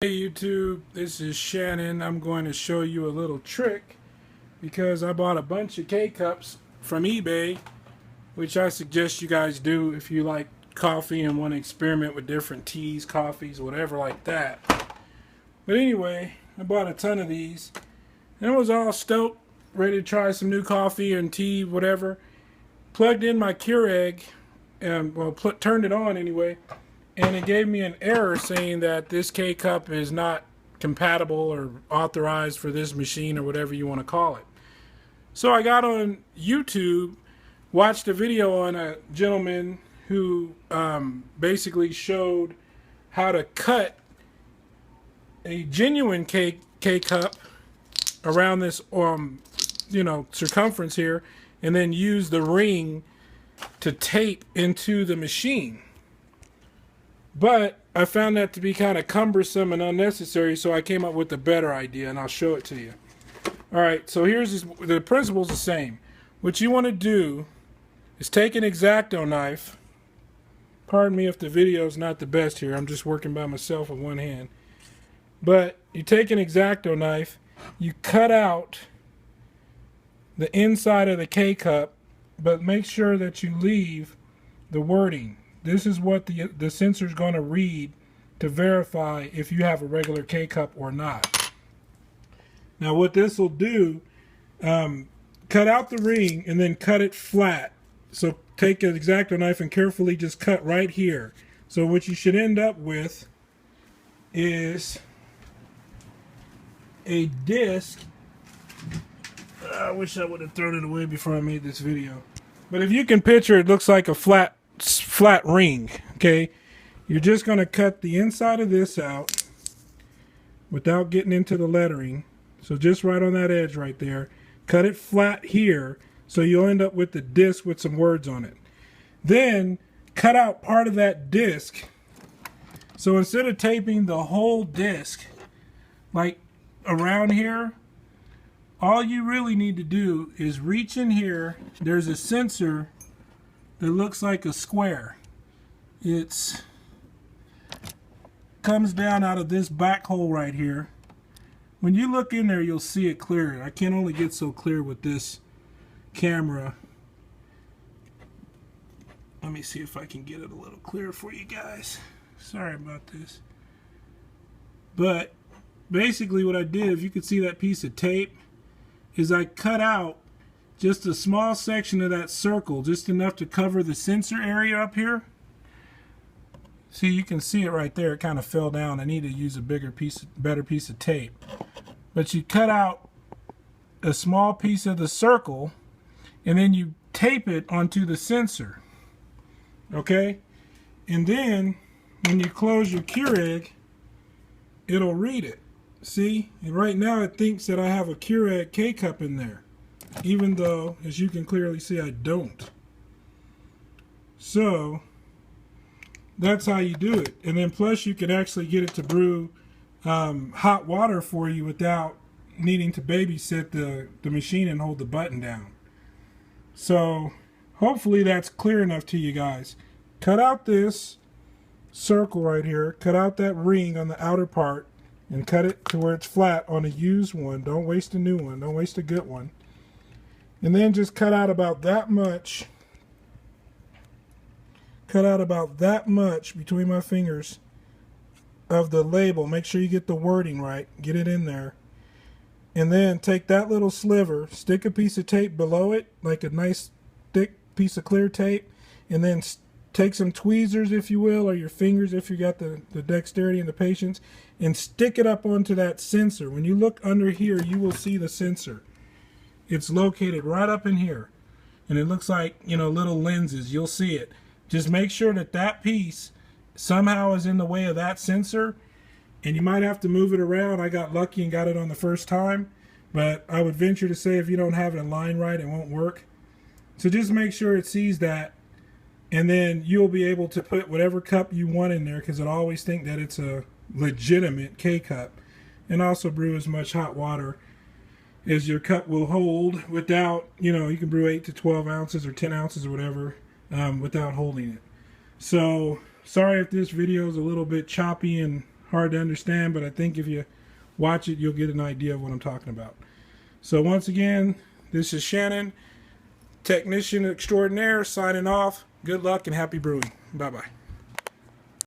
Hey YouTube, this is Shannon. I'm going to show you a little trick because I bought a bunch of K-Cups from eBay, which I suggest you guys do if you like coffee and want to experiment with different teas, coffees, whatever like that. But anyway, I bought a ton of these and I was all stoked, ready to try some new coffee and tea, whatever. Plugged in my Keurig and turned it on anyway. And it gave me an error saying that this K-Cup is not compatible or authorized for this machine or whatever you want to call it. So I got on YouTube, watched a video on a gentleman who basically showed how to cut a genuine K-Cup around this circumference here, and then use the ring to tape into the machine. But I found that to be kind of cumbersome and unnecessary, so I came up with a better idea, and I'll show it to you. Alright, so here's the principle's the same. What you want to do is take an X-Acto knife. Pardon me if the video is not the best here. I'm just working by myself with one hand. But you take an X-Acto knife, you cut out the inside of the K-Cup, but make sure that you leave the wording. This is what the sensor is going to read to verify if you have a regular K-Cup or not. Now what this will do, cut out the ring and then cut it flat. So take an X-Acto knife and carefully just cut right here. So what you should end up with is a disc. I wish I would have thrown it away before I made this video. But if you can picture, it looks like a flat ring. Okay, you're just going to cut the inside of this out without getting into the lettering. So just right on that edge right there, cut it flat here, so you'll end up with the disc with some words on it. Then cut out part of that disc. So instead of taping the whole disc like around here, all you really need to do is reach in here. There's a sensor that looks like a square. It's comes down out of this back hole right here. When you look in there, you'll see it clear. I can only get so clear with this camera. Let me see if I can get it a little clearer for you guys. Sorry about this. But basically what I did, if you could see that piece of tape, is I cut out just a small section of that circle, just enough to cover the sensor area up here. See, you can see it right there. It kind of fell down. I need to use a better piece of tape. But you cut out a small piece of the circle, and then you tape it onto the sensor. Okay? And then, when you close your Keurig, it'll read it. See? And right now it thinks that I have a Keurig K-Cup in there, even though, as you can clearly see, I don't. So that's how you do it. And then plus you can actually get it to brew hot water for you without needing to babysit the machine and hold the button down. So hopefully that's clear enough to you guys. Cut out this circle right here, cut out that ring on the outer part, and cut it to where it's flat on a used one. Don't waste a new one. Don't waste a good one. And then just cut out about that much. Cut out about that much between my fingers of the label. Make sure you get the wording right. Get it in there. And then take that little sliver, stick a piece of tape below it, like a nice thick piece of clear tape, and then take some tweezers, if you will, or your fingers if you got the dexterity and the patience, and stick it up onto that sensor. When you look under here, you will see the sensor. It's located right up in here, and it looks like, little lenses. You'll see it. Just make sure that that piece somehow is in the way of that sensor, and you might have to move it around. I got lucky and got it on the first time, but I would venture to say if you don't have it in line right, it won't work. So just make sure it sees that, and then you'll be able to put whatever cup you want in there, because it'll always think that it's a legitimate K-Cup, and also brew as much hot water as your cup will hold without, you can brew 8 to 12 ounces or 10 ounces or whatever without holding it. So sorry if this video is a little bit choppy and hard to understand, but I think if you watch it, you'll get an idea of what I'm talking about. So once again, this is Shannon, technician extraordinaire, signing off. Good luck and happy brewing. Bye-bye.